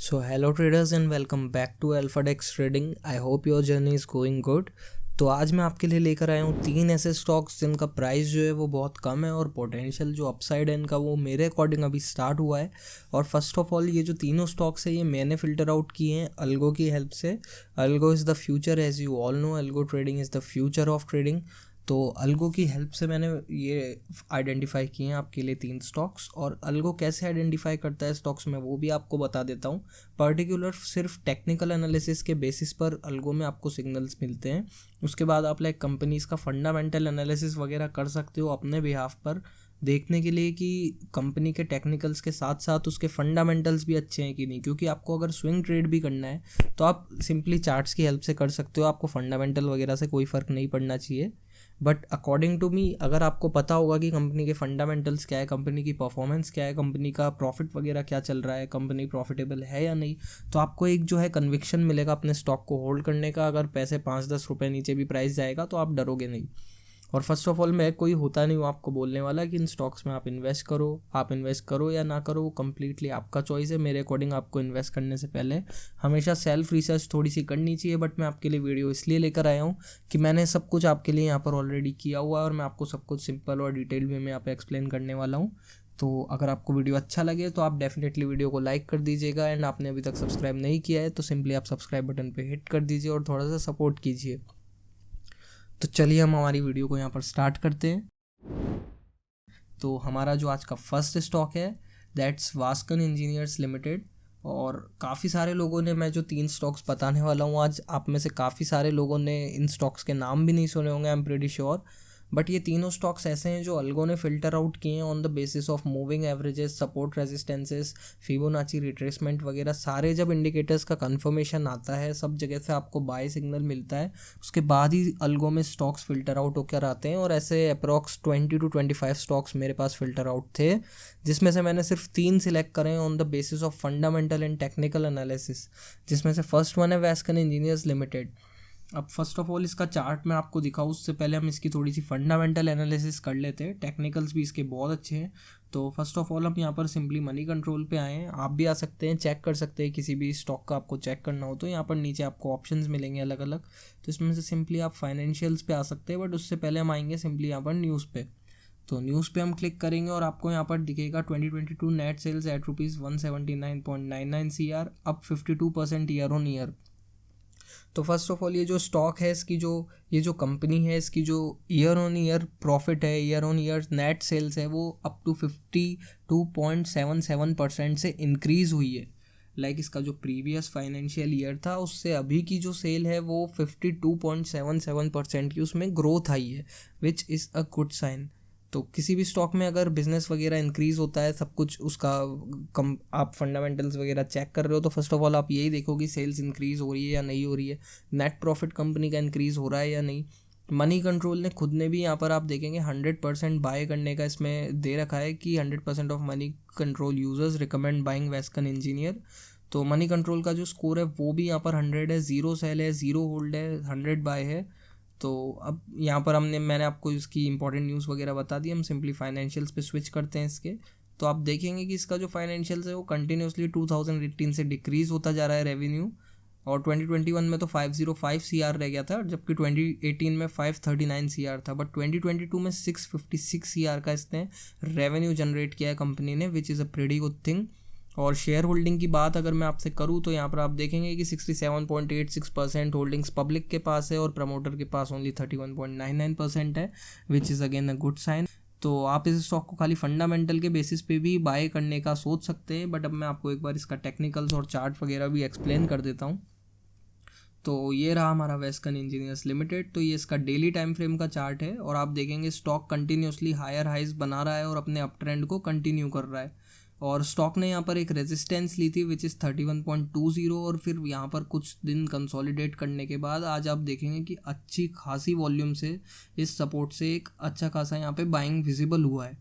So hello traders and welcome back to AlphaDex Trading. I hope your journey is going good. तो आज मैं आपके लिए लेकर आया हूँ 3 ऐसे स्टॉक्स जिनका प्राइस जो है वो बहुत कम है और पोटेंशियल जो अपसाइड है इनका वो मेरे अकॉर्डिंग अभी स्टार्ट हुआ है। और फर्स्ट ऑफ ऑल ये जो तीनों स्टॉक्स है ये मैंने फ़िल्टर आउट किए हैं अल्गो की हेल्प से। Algo is the future, as you all know algo trading is the future of trading. तो अल्गो की हेल्प से मैंने ये आइडेंटिफाई किए हैं आपके लिए 3 स्टॉक्स। और अल्गो कैसे आइडेंटिफाई करता है स्टॉक्स में वो भी आपको बता देता हूँ। पर्टिकुलर सिर्फ टेक्निकल एनालिसिस के बेसिस पर अल्गो में आपको सिग्नल्स मिलते हैं। उसके बाद आप लाइक कंपनीज का फंडामेंटल एनालिसिस वगैरह कर सकते हो अपने बिहाफ पर, देखने के लिए कि कंपनी के टेक्निकल्स के साथ साथ उसके फंडामेंटल्स भी अच्छे हैं कि नहीं। क्योंकि आपको अगर स्विंग ट्रेड भी करना है तो आप सिंपली चार्ट्स की हेल्प से कर सकते हो, आपको फंडामेंटल वगैरह से कोई फ़र्क नहीं पड़ना चाहिए। बट अकॉर्डिंग टू मी अगर आपको पता होगा कि कंपनी के फंडामेंटल्स क्या है, कंपनी की परफॉर्मेंस क्या है, कंपनी का प्रॉफिट वगैरह क्या चल रहा है, कंपनी प्रॉफिटेबल है या नहीं, तो आपको एक जो है कन्विक्शन मिलेगा अपने स्टॉक को होल्ड करने का। अगर पैसे 5-10 रुपये नीचे भी प्राइस जाएगा तो आप डरोगे नहीं। और फर्स्ट ऑफ ऑल मैं कोई होता नहीं हूँ आपको बोलने वाला कि इन स्टॉक्स में आप इन्वेस्ट करो या ना करो, वो कम्प्लीटली आपका चॉइस है। मेरे अकॉर्डिंग आपको इन्वेस्ट करने से पहले हमेशा सेल्फ रिसर्च थोड़ी सी करनी चाहिए। बट मैं आपके लिए वीडियो इसलिए लेकर आया हूँ कि मैंने सब कुछ आपके लिए यहाँ पर ऑलरेडी किया हुआ है और मैं आपको सब कुछ सिंपल और डिटेल वे में यहाँ पर एक्सप्लेन करने वाला हूँ। तो अगर आपको वीडियो अच्छा लगे तो आप डेफिनेटली वीडियो को लाइक कर दीजिएगा। एंड आपने अभी तक सब्सक्राइब नहीं किया है तो सिंपली आप सब्सक्राइब बटन पे हिट कर दीजिए और थोड़ा सा सपोर्ट कीजिए। तो चलिए हम हमारी वीडियो को यहाँ पर स्टार्ट करते हैं। तो हमारा जो आज का फर्स्ट स्टॉक है दैट्स वास्कन इंजीनियर्स लिमिटेड। और काफ़ी सारे लोगों ने, मैं जो 3 स्टॉक्स बताने वाला हूँ आज, आप में से काफ़ी सारे लोगों ने इन स्टॉक्स के नाम भी नहीं सुने होंगे, I am pretty sure. But ये तीनों स्टॉक्स ऐसे हैं जो अल्गो ने फ़िल्टर आउट किए हैं on the basis of moving averages, support resistances, Fibonacci retracement वगैरह सारे जब इंडिकेटर्स का कंफर्मेशन आता है, सब जगह से आपको बाय सिग्नल मिलता है, उसके बाद ही अल्गो में स्टॉक्स फ़िल्टर आउट होकर आते हैं। और ऐसे अप्रॉक्स 20 to 25 स्टॉक्स मेरे पास फ़िल्टर आउट थे, जिसमें से मैंने सिर्फ 3 सिलेक्ट करे हैं on the basis of fundamental and technical analysis, जिसमें से फर्स्ट वन है वास्कन इंजीनियर्स लिमिटेड। अब फर्स्ट ऑफ ऑल इसका चार्ट मैं आपको दिखाऊँ उससे पहले हम इसकी थोड़ी सी फंडामेंटल एनालिसिस कर लेते हैं। टेक्निकल्स भी इसके बहुत अच्छे हैं। तो फर्स्ट ऑफ ऑल हम यहाँ पर सिंपली मनी कंट्रोल पे आए हैं। आप भी आ सकते हैं, चेक कर सकते हैं, किसी भी स्टॉक का आपको चेक करना हो तो यहाँ पर नीचे आपको ऑप्शंस मिलेंगे अलग अलग। तो इसमें से सिंपली आप फाइनेंशियल्स पे आ सकते हैं। बट उससे पहले हम आएंगे सिंपली यहाँ पर न्यूज़ पे। तो न्यूज़ पे हम क्लिक करेंगे और आपको यहाँ पर दिखेगा 2022 net sales at ₹179.99 CR, up 52% year on year. तो फर्स्ट ऑफ ऑल ये जो स्टॉक है इसकी ये जो कंपनी है इसकी जो ईयर ऑन ईयर प्रॉफिट है, year on year net sales है, वो अप टू 52.77% से इंक्रीज़ हुई है। लाइक इसका जो प्रीवियस फाइनेंशियल ईयर था उससे अभी की जो सेल है वो 52.77% की उसमें ग्रोथ आई है, which is a good sign. तो किसी भी स्टॉक में अगर बिजनेस वगैरह इंक्रीज़ होता है, सब कुछ उसका कम, आप फंडामेंटल्स वगैरह चेक कर रहे हो तो फर्स्ट ऑफ ऑल आप यही देखो कि सेल्स इंक्रीज़ हो रही है या नहीं हो रही है, नेट प्रॉफिट कंपनी का इंक्रीज़ हो रहा है या नहीं। मनी कंट्रोल ने खुद ने भी यहाँ पर आप देखेंगे 100% बाय करने का इसमें दे रखा है कि 100% of Moneycontrol users recommend buying Vascon engineer. तो मनी कंट्रोल का जो स्कोर है वो भी यहाँ पर 100 है, 0 सेल है, 0 होल्ड है, 100 बाय है। तो अब यहाँ पर मैंने आपको इसकी इंपॉर्टेंट न्यूज़ वगैरह बता दी। हम सिंपली फाइनेंशियल्स पे स्विच करते हैं इसके। तो आप देखेंगे कि इसका जो फाइनेंशियल्स है वो कंटिन्यूसली 2018 से डिक्रीज़ होता जा रहा है रेवेन्यू। और 2021 में तो 505 CR रह गया था, जबकि 2018 में 539 CR था। बट 2022 में 656 CR का इसने रेवेन्यू जनरेट किया है कंपनी ने, विच is a pretty good thing. और शेयर होल्डिंग की बात अगर मैं आपसे करूँ तो यहाँ पर आप देखेंगे कि 67.86% होल्डिंग्स पब्लिक के पास है और प्रमोटर के पास ओनली 31.99% है, which is again a good sign. तो आप इस स्टॉक को खाली फंडामेंटल के बेसिस पे भी बाय करने का सोच सकते हैं। बट अब मैं आपको एक बार इसका टेक्निकल्स और चार्ट वगैरह भी एक्सप्लेन कर देता हूँ। तो ये रहा हमारा वास्कन इंजीनियर्स लिमिटेड। तो ये इसका डेली टाइम फ्रेम का चार्ट है और आप देखेंगे स्टॉक कंटिन्यूसली हायर हाइज बना रहा है और अपने अप ट्रेंड को कंटिन्यू कर रहा है। और स्टॉक ने यहाँ पर एक रेजिस्टेंस ली थी विच इज़ 31.20 और फिर यहाँ पर कुछ दिन कंसोलिडेट करने के बाद आज आप देखेंगे कि अच्छी खासी वॉल्यूम से इस सपोर्ट से एक अच्छा खासा यहाँ पे बाइंग विजिबल हुआ है।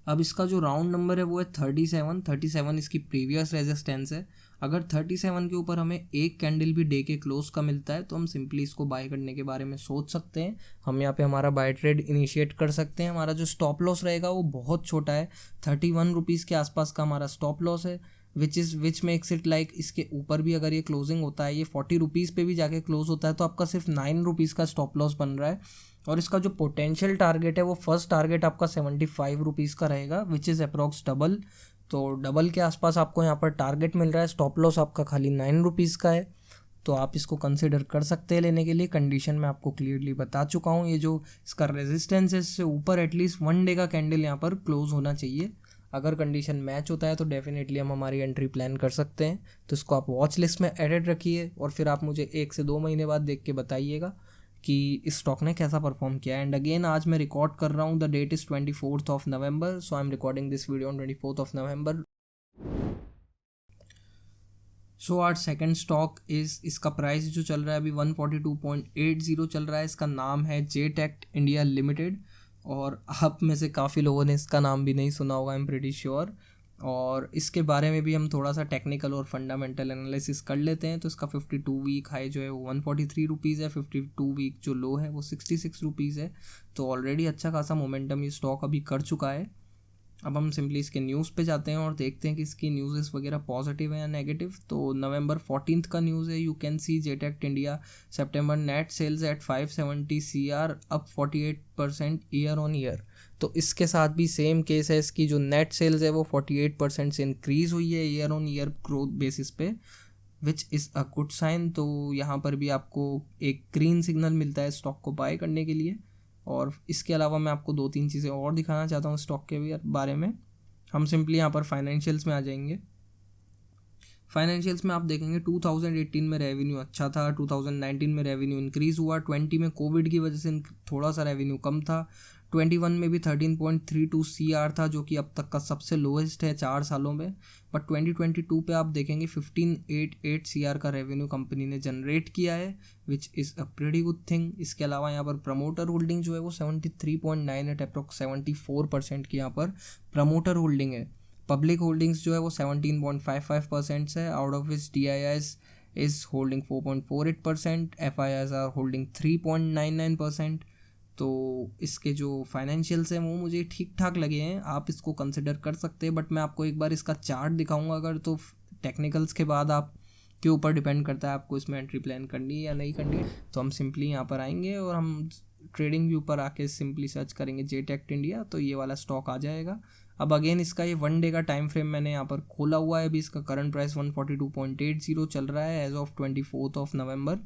अब इसका जो राउंड नंबर है वो है 37 इसकी प्रीवियस रेजिस्टेंस है। अगर 37 के ऊपर हमें एक कैंडल भी डे के क्लोज का मिलता है तो हम सिंपली इसको बाय करने के बारे में सोच सकते हैं। हम यहाँ पे हमारा बाय ट्रेड इनिशिएट कर सकते हैं। हमारा जो स्टॉप लॉस रहेगा वो बहुत छोटा है, 31 रुपीज़ के आसपास का हमारा स्टॉप लॉस है, विच मेक्स इट लाइक इसके ऊपर भी अगर ये क्लोजिंग होता है, ये 40 रुपीज़ पे भी जाके क्लोज होता है, तो आपका सिर्फ 9 रुपीज़ का स्टॉप लॉस बन रहा है। और इसका जो पोटेंशियल टारगेट है वो फर्स्ट टारगेट आपका 75 रुपीज़ का रहेगा, विच इज़ अप्रॉक्स डबल। तो डबल के आसपास आपको यहाँ पर टारगेट मिल रहा है। स्टॉप लॉस आपका खाली 9 रुपीज़ का है, तो आप इसको कंसिडर कर सकते हैं लेने के लिए। कंडीशन मैं आपको क्लियरली बता चुका हूँ। ये जो इसका रेजिस्टेंस है, इससे ऊपर एटलीस्ट 1 डे का कैंडल यहाँ पर क्लोज होना चाहिए। अगर कंडीशन मैच होता है तो डेफिनेटली हम हमारी एंट्री प्लान कर सकते हैं। तो इसको आप वॉच लिस्ट में एडेड रखिए और फिर आप मुझे 1 से 2 महीने बाद देख के बताइएगा कि इस स्टॉक ने कैसा परफॉर्म किया। एंड अगेन आज मैं रिकॉर्ड कर रहा हूँ, the date is 24th of November, so I am recording this video on 24th of November। So our second stock is, इसका प्राइस जो चल रहा है अभी 142.80 चल रहा है। इसका नाम है जेटेक्ट इंडिया लिमिटेड, और आप में से काफ़ी लोगों ने इसका नाम भी नहीं सुना होगा, आई एम प्रीटी श्योर। और इसके बारे में भी हम थोड़ा सा टेक्निकल और फंडामेंटल एनालिसिस कर लेते हैं। तो इसका 52 वीक हाई जो है वो 143 रुपीज़ है, 52 वीक जो लो है वो 66 रुपीज़ है। तो ऑलरेडी अच्छा खासा मोमेंटम ये स्टॉक अभी कर चुका है। अब हम सिंपली इसके न्यूज़ पे जाते हैं और देखते हैं कि इसकी न्यूज़ वगैरह पॉजिटिव है या नेगेटिव। तो नवंबर 14 का न्यूज़ है, you can see JTEKT India September net sales at 570 CR up 48% year on year. तो इसके साथ भी सेम केस है, इसकी जो नेट सेल्स है वो 48% से इंक्रीज़ हुई है year on year growth basis पे, which is a good sign. तो यहाँ पर भी आपको एक ग्रीन सिग्नल मिलता है स्टॉक को बाय करने के लिए। और इसके अलावा मैं आपको 2-3 चीज़ें और दिखाना चाहता हूँ स्टॉक के भी बारे में। हम सिंपली यहाँ पर फाइनेंशियल्स में आ जाएंगे। फाइनेंशियल्स में आप देखेंगे 2018 में रेवेन्यू अच्छा था, 2019 में रेवेन्यू इंक्रीज़ हुआ, 20 में कोविड की वजह से थोड़ा सा रेवेन्यू कम था, 21 में भी 13.32 CR था जो कि अब तक का सबसे लोएस्ट है 4 सालों में। बट 2022 पे आप देखेंगे 1588 CR का रेवेन्यू कंपनी ने जनरेट किया है, which is a pretty good thing. इसके अलावा यहाँ पर प्रमोटर होल्डिंग जो है वो 73.9 है, अप्रॉक्स 74% की यहाँ पर प्रमोटर होल्डिंग है। पब्लिक होल्डिंग्स जो है वो 17.55% है, out of which DIIs is holding 4.48%, FIIs are holding 3.99%। तो इसके जो फाइनेंशियल्स हैं वो मुझे ठीक ठाक लगे हैं, आप इसको कंसिडर कर सकते हैं। बट मैं आपको एक बार इसका चार्ट दिखाऊंगा अगर, तो टेक्निकल्स के बाद आप के ऊपर डिपेंड करता है आपको इसमें एंट्री प्लान करनी है या नहीं करनी है। तो हम सिंपली यहाँ पर आएंगे और हम ट्रेडिंग व्यू पर आके सिंपली सर्च करेंगे जेटेक्ट इंडिया, तो ये वाला स्टॉक आ जाएगा। अब अगेन इसका ये 1 डे का टाइम फ्रेम मैंने यहाँ पर खोला हुआ है। अभी इसका करंट प्राइस 142.80 चल रहा है as of 24th of November।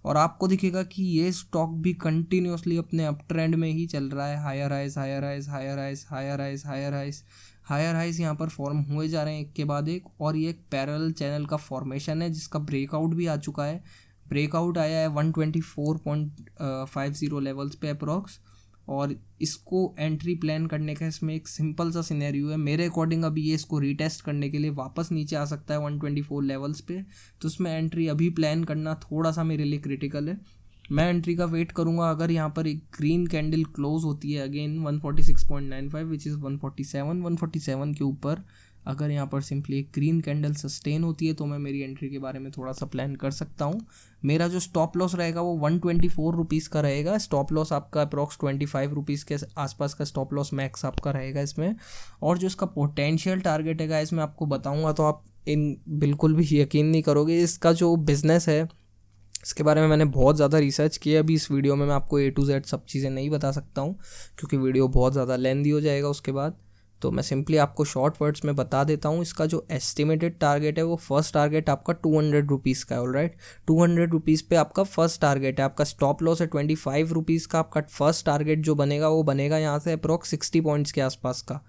और आपको दिखेगा कि ये स्टॉक भी कंटिन्यूसली अपने अप ट्रेंड में ही चल रहा है। Higher highs higher highs higher highs higher highs higher highs higher highs यहाँ पर फॉर्म हुए जा रहे हैं एक के बाद एक। और ये एक पैरेलल चैनल का फॉर्मेशन है जिसका ब्रेकआउट भी आ चुका है। ब्रेकआउट आया है 124.50 लेवल्स पे अप्रॉक्स। और इसको एंट्री प्लान करने का इसमें एक सिंपल सा सिनेरियो है मेरे अकॉर्डिंग। अभी ये इसको रीटेस्ट करने के लिए वापस नीचे आ सकता है 124 लेवल्स पे, तो उसमें एंट्री अभी प्लान करना थोड़ा सा मेरे लिए क्रिटिकल है। मैं एंट्री का वेट करूंगा। अगर यहाँ पर एक ग्रीन कैंडल क्लोज होती है अगेन 146.95 विच इज़ 147 के ऊपर, अगर यहाँ पर सिंपली एक ग्रीन कैंडल सस्टेन होती है तो मैं मेरी एंट्री के बारे में थोड़ा सा प्लान कर सकता हूँ। मेरा जो स्टॉप लॉस रहेगा वो 124 रुपीज़ का रहेगा। स्टॉप लॉस आपका अप्रॉक्स 25 रुपीज़ के आसपास का स्टॉप लॉस मैक्स आपका रहेगा इसमें। और जो इसका पोटेंशियल टारगेट है इसमें आपको बताऊँगा तो आप इन बिल्कुल भी यकीन नहीं करोगे। इसका जो बिज़नेस है इसके बारे में मैंने बहुत ज़्यादा रिसर्च किया। अभी इस वीडियो में मैं आपको A to Z सब चीज़ें नहीं बता सकता हूँ क्योंकि वीडियो बहुत ज़्यादा लेंथी हो जाएगा उसके बाद। तो मैं सिंपली आपको शॉर्ट वर्ड्स में बता देता हूँ। इसका जो एस्टिमेटेड टारगेट है वो फर्स्ट टारगेट आपका 200 रुपीज़ का है। ऑलराइट, 200 रुपीज़ पे आपका फर्स्ट टारगेट है। आपका स्टॉप लॉस है 25 रुपीज़ का। आपका फर्स्ट टारगेट जो बनेगा वो बनेगा यहाँ से अप्रॉक्स 60 पॉइंट्स के आसपास का,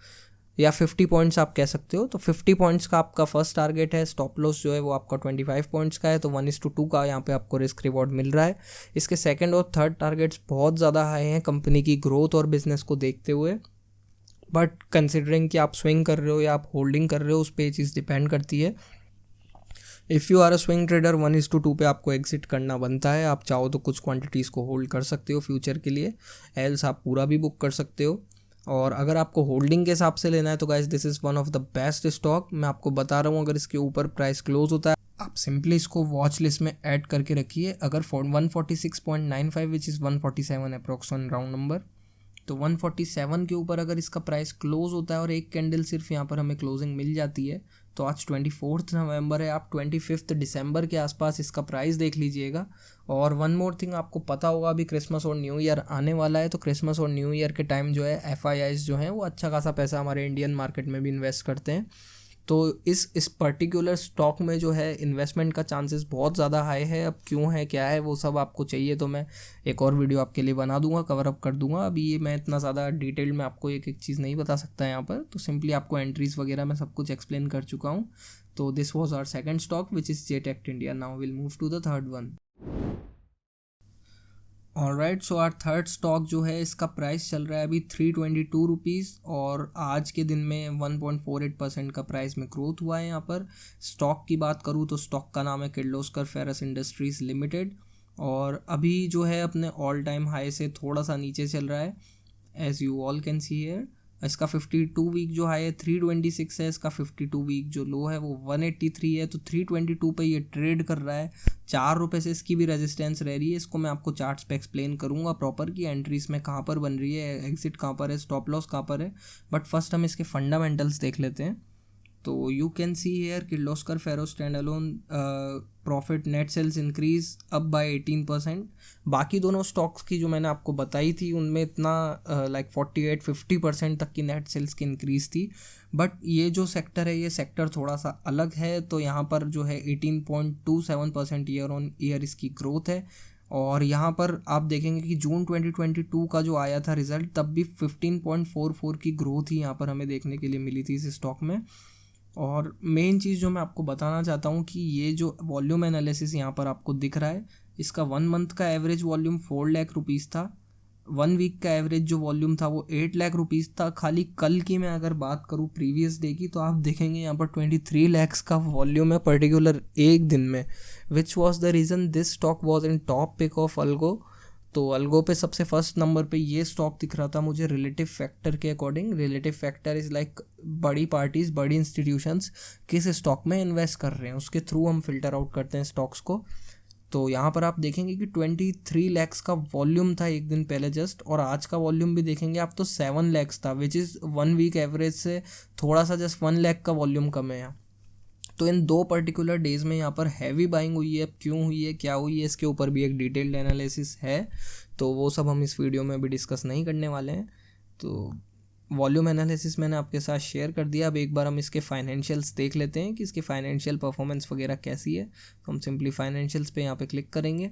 या 50 पॉइंट्स आप कह सकते हो। तो 50 पॉइंट्स का आपका फर्स्ट टारगेट है। स्टॉप लॉस जो है वो आपका 25 पॉइंट्स का है, तो 1:2 का यहाँ पे आपको रिस्क रिवॉर्ड मिल रहा है। इसके सेकंड और थर्ड टारगेट्स बहुत ज़्यादा हाई हैं कंपनी की ग्रोथ और बिजनेस को देखते हुए। बट कंसिडरिंग कि आप स्विंग कर रहे हो या आप होल्डिंग कर रहे हो, उस पर चीज़ डिपेंड करती है। If you are a swing trader 1:2 पे आपको एग्जिट करना बनता है। आप चाहो तो कुछ क्वांटिटीज़ को होल्ड कर सकते हो फ्यूचर के लिए, एल्स आप पूरा भी बुक कर सकते हो। और अगर आपको होल्डिंग के हिसाब से लेना है तो guys this is one of the best stock. मैं आपको बता रहा हूँ, अगर इसके ऊपर प्राइस क्लोज होता है आप सिंपली इसको वॉच लिस्ट में ऐड करके रखिए। अगर 146.95 which is 147 approx on round number, तो 147 के ऊपर अगर इसका प्राइस क्लोज होता है और एक कैंडल सिर्फ यहाँ पर हमें क्लोजिंग मिल जाती है तो आज 24 नवंबर है, आप 25 दिसंबर के आसपास इसका प्राइस देख लीजिएगा। और वन मोर थिंग, आपको पता होगा अभी क्रिसमस और न्यू ईयर आने वाला है, तो क्रिसमस और न्यू ईयर के टाइम जो है FIIs जो हैं वो अच्छा खासा पैसा हमारे इंडियन मार्केट में भी इन्वेस्ट करते हैं। तो इस पर्टिकुलर स्टॉक में जो है इन्वेस्टमेंट का चांसेस बहुत ज़्यादा हाई है। अब क्यों है, क्या है, वो सब आपको चाहिए तो मैं एक और वीडियो आपके लिए बना दूंगा, कवर अप कर दूंगा। अभी ये मैं इतना ज़्यादा डिटेल में आपको एक एक चीज़ नहीं बता सकता यहाँ पर, तो सिंपली आपको एंट्रीज वगैरह मैं सब कुछ एक्सप्लेन कर चुका हूँ। तो this was our second stock which is JTEKT India. Now will move to the third one. Alright, so our third stock जो है इसका प्राइस चल रहा है अभी 322 रुपीज़, और आज के दिन में 1.48% का प्राइस में ग्रोथ हुआ है। यहाँ पर स्टॉक की बात करूँ तो स्टॉक का नाम है किर्लोस्कर फेरस इंडस्ट्रीज़ लिमिटेड, और अभी जो है अपने ऑल टाइम हाई से थोड़ा सा नीचे चल रहा है, as you all can see here. इसका 52 वीक जो हाई है 326 है, इसका 52 वीक जो लो है वो 183 है। तो 322 पे ये ट्रेड कर रहा है। 4 रुपये से इसकी भी रेजिस्टेंस रह रही है। इसको मैं आपको चार्ट्स पे एक्सप्लेन करूंगा प्रॉपर कि एंट्री इसमें कहाँ पर बन रही है, एग्जिट कहाँ पर है, स्टॉप लॉस कहाँ पर है। बट फर्स्ट हम इसके फंडामेंटल्स देख लेते हैं। तो you can see here Kirloskar Ferro standalone profit net sales increase up by 18%। बाकी दोनों स्टॉक्स की जो मैंने आपको बताई थी उनमें इतना लाइक 48-50% तक की नेट सेल्स की इंक्रीज थी। बट ये जो सेक्टर है ये सेक्टर थोड़ा सा अलग है। तो यहाँ पर जो है 18.27% ईयर ऑन ईयर इसकी ग्रोथ है। और यहाँ पर आप देखेंगे कि जून 2022 का जो आया था रिजल्ट, तब भी 15.44 की ग्रोथ ही यहाँ पर हमें देखने के लिए मिली थी इस स्टॉक में। और मेन चीज़ जो मैं आपको बताना चाहता हूँ कि ये जो वॉल्यूम एनालिसिस यहाँ पर आपको दिख रहा है, इसका 1 मंथ का एवरेज वॉल्यूम 4 लाख रुपीज़ था। 1 वीक का एवरेज जो वॉल्यूम था वो 8 लाख रुपीज़ था। खाली कल की मैं अगर बात करूँ प्रीवियस डे की, तो आप देखेंगे यहाँ पर 23 लैक्स का वॉल्यूम है पर्टिकुलर एक दिन में, which was the reason this stock was in top pick of algo. तो अल्गो पे सबसे फर्स्ट नंबर पे ये स्टॉक दिख रहा था मुझे रिलेटिव फैक्टर के according. Relative factor is like बड़ी पार्टीज़, बड़ी इंस्टीट्यूशंस किस स्टॉक में इन्वेस्ट कर रहे हैं, उसके थ्रू हम फिल्टर आउट करते हैं स्टॉक्स को। तो यहाँ पर आप देखेंगे कि 23 लैक्स का वॉल्यूम था एक दिन पहले जस्ट, और आज का वॉल्यूम भी देखेंगे आप तो 7 लैक्स था, विच इज़ 1 वीक एवरेज से थोड़ा सा जस्ट 1 लाख का वॉल्यूम कम है यहाँ। तो इन 2 पर्टिकुलर डेज़ में यहाँ पर हैवी बाइंग हुई है। क्यों हुई है, क्या हुई है, इसके ऊपर भी एक डिटेल्ड एनालिसिस है, तो वो सब हम इस वीडियो में भी डिस्कस नहीं करने वाले हैं। तो वॉल्यूम एनालिसिस मैंने आपके साथ शेयर कर दिया। अब एक बार हम इसके फाइनेंशियल्स देख लेते हैं कि इसकी फाइनेंशियल परफॉर्मेंस वगैरह कैसी है। तो हम सिंपली फाइनेंशियल्स पे यहाँ पे क्लिक करेंगे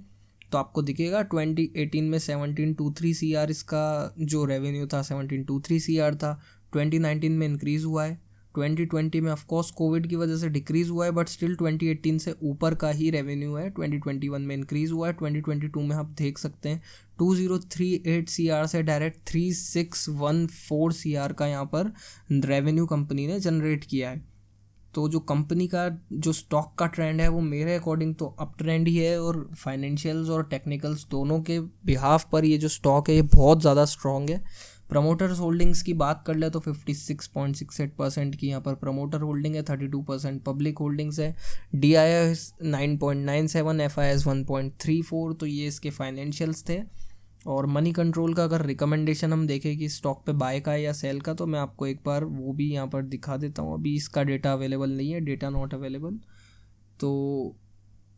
तो आपको दिखेगा 2018 में 1723 CR इसका जो रेवेन्यू था 1723 CR था। 2019 में इंक्रीज़ हुआ है। 2020 में ऑफकोर्स कोविड की वजह से डिक्रीज़ हुआ है, बट स्टिल 2018 से ऊपर का ही रेवेन्यू है। 2021 में इंक्रीज़ हुआ है। 2022 में आप देख सकते हैं 2038 CR से डायरेक्ट 3614 CR का यहाँ पर रेवेन्यू कंपनी ने जनरेट किया है। तो जो कंपनी का जो स्टॉक का ट्रेंड है वो मेरे अकॉर्डिंग तो अप ट्रेंड ही है, और फाइनेंशियल्स और टेक्निकल्स दोनों के बिहाफ पर ये जो स्टॉक है ये बहुत ज़्यादा स्ट्रॉन्ग है। प्रमोटर्स होल्डिंग्स की बात कर ले तो 56.68% की यहाँ पर प्रमोटर होल्डिंग है, 32% पब्लिक होल्डिंग्स है। DIS 9.97, FIS 1.34। तो ये इसके फाइनेंशियल्स थे। और मनी कंट्रोल का अगर रिकमेंडेशन हम देखें कि स्टॉक पे बाय का है या सेल का, तो मैं आपको एक बार वो भी यहाँ पर दिखा देता हूँ। अभी इसका डेटा अवेलेबल नहीं है, डेटा नॉट अवेलेबल। तो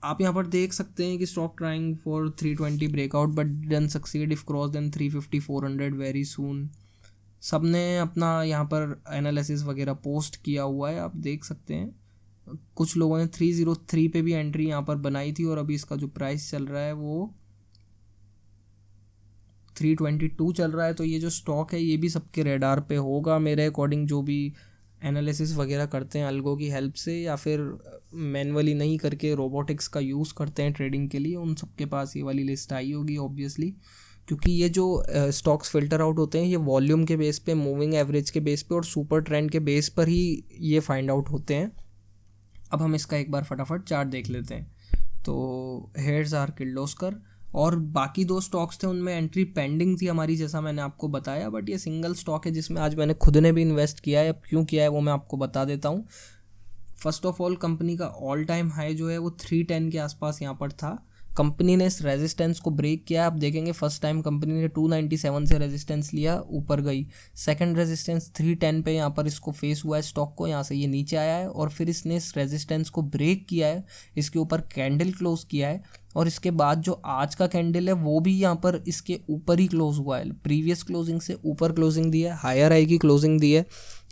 आप यहाँ पर देख सकते हैं कि stock trying for 320 breakout but done succeed if cross then 350-400 very soon. सब ने अपना यहाँ पर एनालिसिस वगैरह पोस्ट किया हुआ है, आप देख सकते हैं। कुछ लोगों ने 303 पे भी एंट्री यहाँ पर बनाई थी, और अभी इसका जो प्राइस चल रहा है वो 322 चल रहा है। तो ये जो स्टॉक है ये भी सबके रेडार पे होगा मेरे अकॉर्डिंग। जो भी एनालिसिस वगैरह करते हैं अल्गो की हेल्प से, या फिर मैनुअली नहीं करके रोबोटिक्स का यूज़ करते हैं ट्रेडिंग के लिए, उन सबके पास ये वाली लिस्ट आई होगी ऑब्वियसली। क्योंकि ये जो स्टॉक्स फिल्टर आउट होते हैं ये वॉल्यूम के बेस पे, मूविंग एवरेज के बेस पे और सुपर ट्रेंड के बेस पर ही ये फाइंड आउट होते हैं। अब हम इसका एक बार फटाफट चार्ट देख लेते हैं। तो हेयर्स आर किर्लोस्कर, और बाकी 2 स्टॉक्स थे उनमें एंट्री पेंडिंग थी हमारी, जैसा मैंने आपको बताया। बट ये सिंगल स्टॉक है जिसमें आज मैंने खुद ने भी इन्वेस्ट किया है। अब क्यों किया है वो मैं आपको बता देता हूँ। फर्स्ट ऑफ ऑल कंपनी का ऑल टाइम हाई जो है वो 310 के आसपास यहाँ पर था, कंपनी ने इस रेजिस्टेंस को ब्रेक किया। आप देखेंगे फर्स्ट टाइम कंपनी ने 297 से रेजिस्टेंस लिया, ऊपर गई। सेकंड रेजिस्टेंस 310 पे यहाँ पर इसको फेस हुआ है स्टॉक को, यहाँ से ये नीचे आया है और फिर इसने इस रेजिस्टेंस को ब्रेक किया है, इसके ऊपर कैंडल क्लोज किया है और इसके बाद जो आज का कैंडल है वो भी यहाँ पर इसके ऊपर ही क्लोज हुआ है, प्रीवियस क्लोजिंग से ऊपर क्लोजिंग दी है, हायर हाई की क्लोजिंग दी है।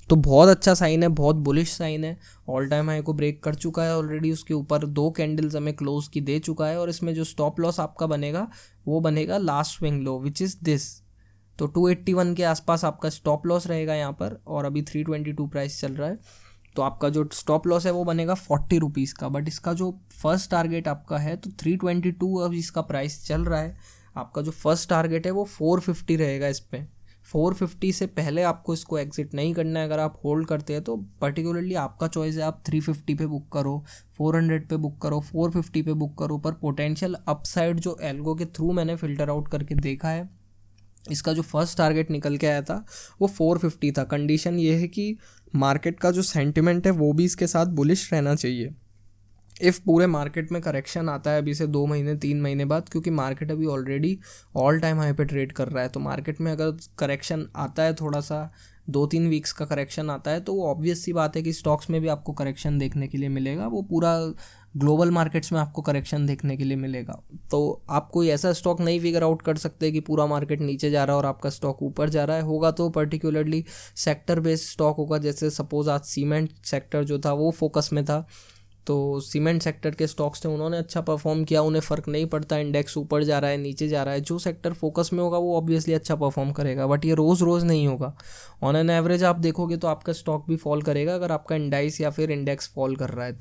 तो बहुत अच्छा साइन है, बहुत बुलिश साइन है। ऑल टाइम हाई को ब्रेक कर चुका है ऑलरेडी, उसके ऊपर 2 कैंडल्स हमें क्लोज की दे चुका है और इसमें जो स्टॉप लॉस आपका बनेगा वो बनेगा last swing low which is this. तो 281 के आसपास आपका स्टॉप लॉस रहेगा यहाँ पर और अभी 322 प्राइस चल रहा है। तो आपका जो स्टॉप लॉस है वो बनेगा 40 रुपीज़ का, बट इसका जो फर्स्ट टारगेट आपका है तो 322 अभी इसका प्राइस चल रहा है। आपका जो फर्स्ट टारगेट है वो 450 रहेगा इस पर। 450 से पहले आपको इसको एग्जिट नहीं करना है। अगर आप होल्ड करते हैं तो पर्टिकुलरली आपका चॉइस है, आप 350 पे बुक करो, 400 पे बुक करो, 450 पे बुक करो, पर पोटेंशियल अपसाइड जो एल्गो के थ्रू मैंने फिल्टर आउट करके देखा है, इसका जो फर्स्ट टारगेट निकल के आया था वो 450 था। कंडीशन ये है कि मार्केट का जो सेंटिमेंट है वो भी इसके साथ बुलिश रहना चाहिए। इफ़ पूरे मार्केट में करेक्शन आता है अभी से 2 महीने 3 महीने बाद, क्योंकि मार्केट अभी ऑलरेडी ऑल टाइम हाई पे ट्रेड कर रहा है, तो मार्केट में अगर करेक्शन आता है, थोड़ा सा 2-3 वीक्स का करेक्शन आता है, तो वो ऑब्वियस सी बात है कि स्टॉक्स में भी आपको करेक्शन देखने के लिए मिलेगा। वो पूरा ग्लोबल मार्केट्स में आपको करेक्शन देखने के लिए मिलेगा। तो आप कोई ऐसा स्टॉक नहीं फिगर आउट कर सकते कि पूरा मार्केट नीचे जा रहा है और आपका स्टॉक ऊपर जा रहा है। होगा तो पर्टिकुलरली सेक्टर बेस्ड स्टॉक होगा, जैसे सपोज आज सीमेंट सेक्टर जो था वो फोकस में था, तो सीमेंट सेक्टर के स्टॉक्स थे, उन्होंने अच्छा परफॉर्म किया, उन्हें फ़र्क नहीं पड़ता इंडेक्स ऊपर जा रहा है नीचे जा रहा है। जो सेक्टर फोकस में होगा वो ऑब्वियसली अच्छा परफॉर्म करेगा, बट ये रोज़ रोज़ नहीं होगा। ऑन एन एवरेज आप देखोगे तो आपका स्टॉक भी फॉल करेगा अगर आपका इंडाइस या फिर इंडेक्स फॉल कर रहा है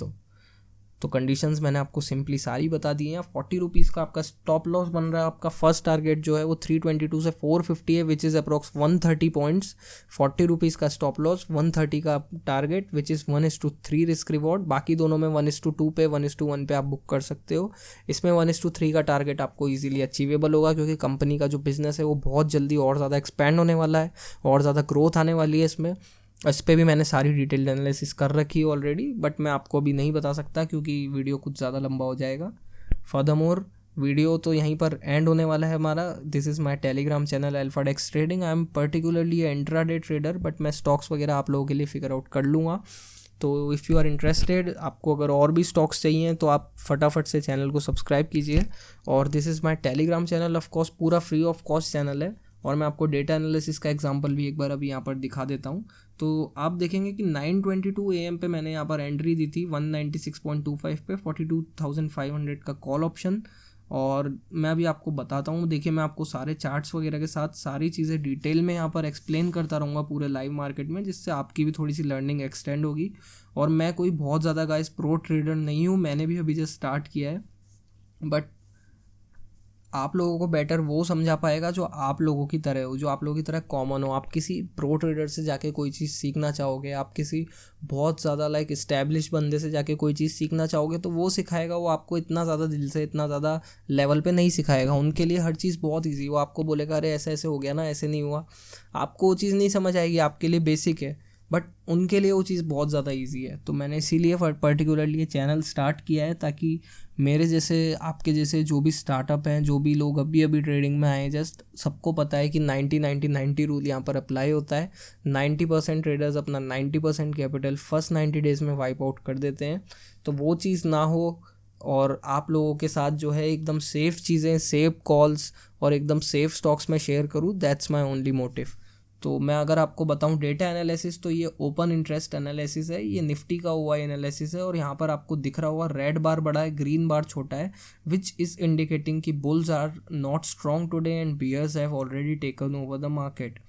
तो कंडीशंस मैंने आपको सिंपली सारी बता दी हैं। 40 रुपीज़ का आपका स्टॉप लॉस बन रहा है। आपका फर्स्ट टारगेट जो है वो 322 से 450 है, which is approx 130 points. 40 rupees का स्टॉप लॉस, 130 का target, which is 1:3 risk reward. बाकी दोनों में 1:2 पे 1:1 पे आप बुक कर सकते हो। इसमें 1:3 का टारगेट आपको ईजिली अचीवेबल होगा, क्योंकि कंपनी का जो बिजनेस है वो बहुत जल्दी और ज़्यादा एक्सपैंड होने वाला है और ज़्यादा ग्रोथ आने वाली है इसमें। इस पर भी मैंने सारी डिटेल्ड एनालिसिस कर रखी है ऑलरेडी, बट मैं आपको अभी नहीं बता सकता क्योंकि वीडियो कुछ ज़्यादा लंबा हो जाएगा। फर्दरमोर वीडियो तो यहीं पर एंड होने वाला है हमारा। This is my Telegram channel Alphadex trading. I am particularly intraday trader, but मैं स्टॉक्स वगैरह आप लोगों के लिए फिगर आउट कर लूँगा। तो इफ़ यू आर इंटरेस्टेड, आपको अगर और भी स्टॉक्स चाहिए तो आप फटाफट से चैनल को सब्सक्राइब कीजिए। और this is my Telegram channel, of course पूरा फ्री ऑफ कॉस्ट चैनल है। और मैं आपको डेटा एनालिसिस का एग्जांपल भी एक बार अभी यहाँ पर दिखा देता हूँ। तो आप देखेंगे कि 9:22 AM पे मैंने यहाँ पर एंट्री दी थी 196.25 पे, 42,500 का कॉल ऑप्शन। और मैं अभी आपको बताता हूँ, देखिए मैं आपको सारे चार्ट्स वगैरह के साथ सारी चीज़ें डिटेल में यहाँ पर एक्सप्लेन करता रहूँगा पूरे लाइव मार्केट में, जिससे आपकी भी थोड़ी सी लर्निंग एक्सटेंड होगी। और मैं कोई बहुत ज़्यादा गाइस प्रो ट्रेडर नहीं हूँ, मैंने भी अभी जस्ट स्टार्ट किया है, बट आप लोगों को बेटर वो समझा पाएगा जो आप लोगों की तरह हो, जो आप लोगों की तरह कॉमन हो। आप किसी प्रो ट्रेडर से जाके कोई चीज़ सीखना चाहोगे, आप किसी बहुत ज़्यादा लाइक इस्टेब्लिश बंदे से जाके कोई चीज़ सीखना चाहोगे, तो वो सिखाएगा, वो आपको इतना ज़्यादा दिल से इतना ज़्यादा लेवल पे नहीं सिखाएगा। उनके लिए हर चीज़ बहुत ईजी, वो आपको बोलेगा अरे ऐसे ऐसे हो गया ना, ऐसे नहीं हुआ, आपको वो चीज़ नहीं समझ आएगी, आपके लिए बेसिक है, बट उनके लिए वो चीज़ बहुत ज़्यादा इजी है। तो मैंने इसीलिए पर्टिकुलरली ये चैनल स्टार्ट किया है, ताकि मेरे जैसे आपके जैसे जो भी स्टार्टअप हैं, जो भी लोग अभी अभी ट्रेडिंग में आए, जस्ट सबको पता है कि 90-90-90 रूल यहाँ पर अप्लाई होता है। 90% ट्रेडर्स अपना 90% कैपिटल फर्स्ट 90 डेज़ में वाइप आउट कर देते हैं। तो वो चीज़ ना हो और आप लोगों के साथ जो है एकदम सेफ़ चीज़ें, सेफ कॉल्स और एकदम सेफ स्टॉक्स में शेयर करूँ, दैट्स माई ओनली मोटिव। तो मैं अगर आपको बताऊं डेटा एनालिसिस, तो ये ओपन इंटरेस्ट एनालिसिस है, ये निफ्टी का हुआ एनालिसिस है। और यहाँ पर आपको दिख रहा हुआ रेड बार बड़ा है, ग्रीन बार छोटा है, विच इज़ इंडिकेटिंग कि bulls are not strong today and bears have already taken over the market.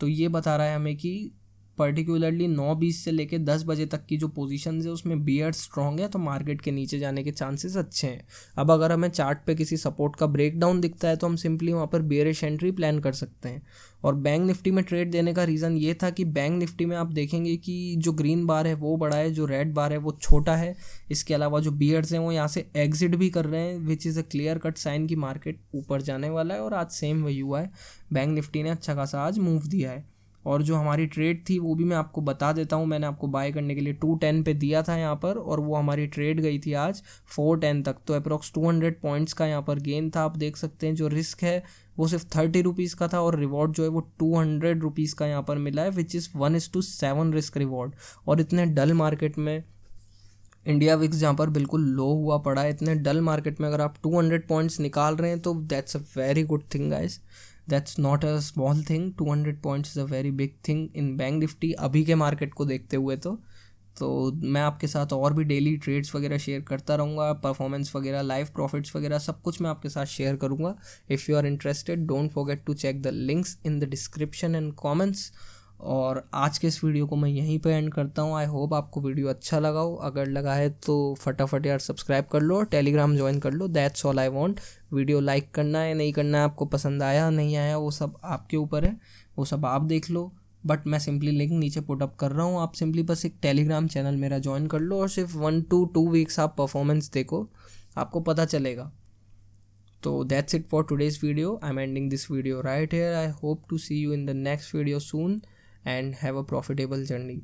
तो ये बता रहा है हमें कि पर्टिकुलरली 9:20 से लेकर 10 बजे तक की जो पोजीशंस है उसमें बियर स्ट्रॉन्ग है, तो मार्केट के नीचे जाने के चांसेस अच्छे हैं। अब अगर हमें चार्ट पे किसी सपोर्ट का ब्रेकडाउन दिखता है तो हम सिंपली वहाँ पर बियरिश एंट्री प्लान कर सकते हैं। और बैंक निफ्टी में ट्रेड देने का रीज़न ये था कि बैंक निफ्टी में आप देखेंगे कि जो ग्रीन बार है वो बड़ा है, जो रेड बार है वो छोटा है। इसके अलावा जो बियर्स हैं वो यहाँ से एग्जिट भी कर रहे हैं, which is a clear cut sign कि मार्केट ऊपर जाने वाला है। और आज सेम वही हुआ है, बैंक निफ्टी ने अच्छा खासा आज मूव दिया है। और जो हमारी ट्रेड थी वो भी मैं आपको बता देता हूँ। मैंने आपको बाय करने के लिए 210 पे दिया था यहाँ पर, और वो हमारी ट्रेड गई थी आज 410 तक। तो अप्रॉक्स 200 पॉइंट्स का यहाँ पर गेन था। आप देख सकते हैं जो रिस्क है वो सिर्फ 30 रुपीज़ का था, और रिवॉर्ड जो है वो 200 रुपीज़ का यहाँ पर मिला है, विच इज़ 1:7 रिस्क रिवॉर्ड। और इतने डल मार्केट में, इंडिया विक्स जहाँ पर बिल्कुल लो हुआ पड़ा है, इतने डल मार्केट में अगर आप 200 पॉइंट्स निकाल रहे हैं तो that's a very good thing guys. That's not a small thing. 200 points is a very big thing in bank Nifty अभी के मार्केट को देखते हुए। तो मैं आपके साथ और भी डेली ट्रेड्स वगैरह शेयर करता रहूँगा, परफॉर्मेंस वगैरह, लाइव प्रॉफिट्स वगैरह सब कुछ मैं आपके साथ शेयर करूँगा। If you are interested don't forget to check the links in the description and comments. और आज के इस वीडियो को मैं यहीं पे एंड करता हूँ। आई होप आपको वीडियो अच्छा लगा हो। अगर लगा है तो फटाफट यार सब्सक्राइब कर लो और टेलीग्राम ज्वाइन कर लो। That's all I want. Video like करना है नहीं करना है, आपको पसंद आया नहीं आया वो सब आपके ऊपर है, वो सब आप देख लो। बट मैं सिंपली लिंक नीचे पुट अप कर रहा हूँ, आप सिंपली बस एक टेलीग्राम चैनल मेरा ज्वाइन कर लो और सिर्फ 1 to 2 वीक्स आप परफॉर्मेंस देखो, आपको पता चलेगा। तो that's it for today's video. I'm ending this video right here. I hope to see you in the next video soon and have a profitable journey.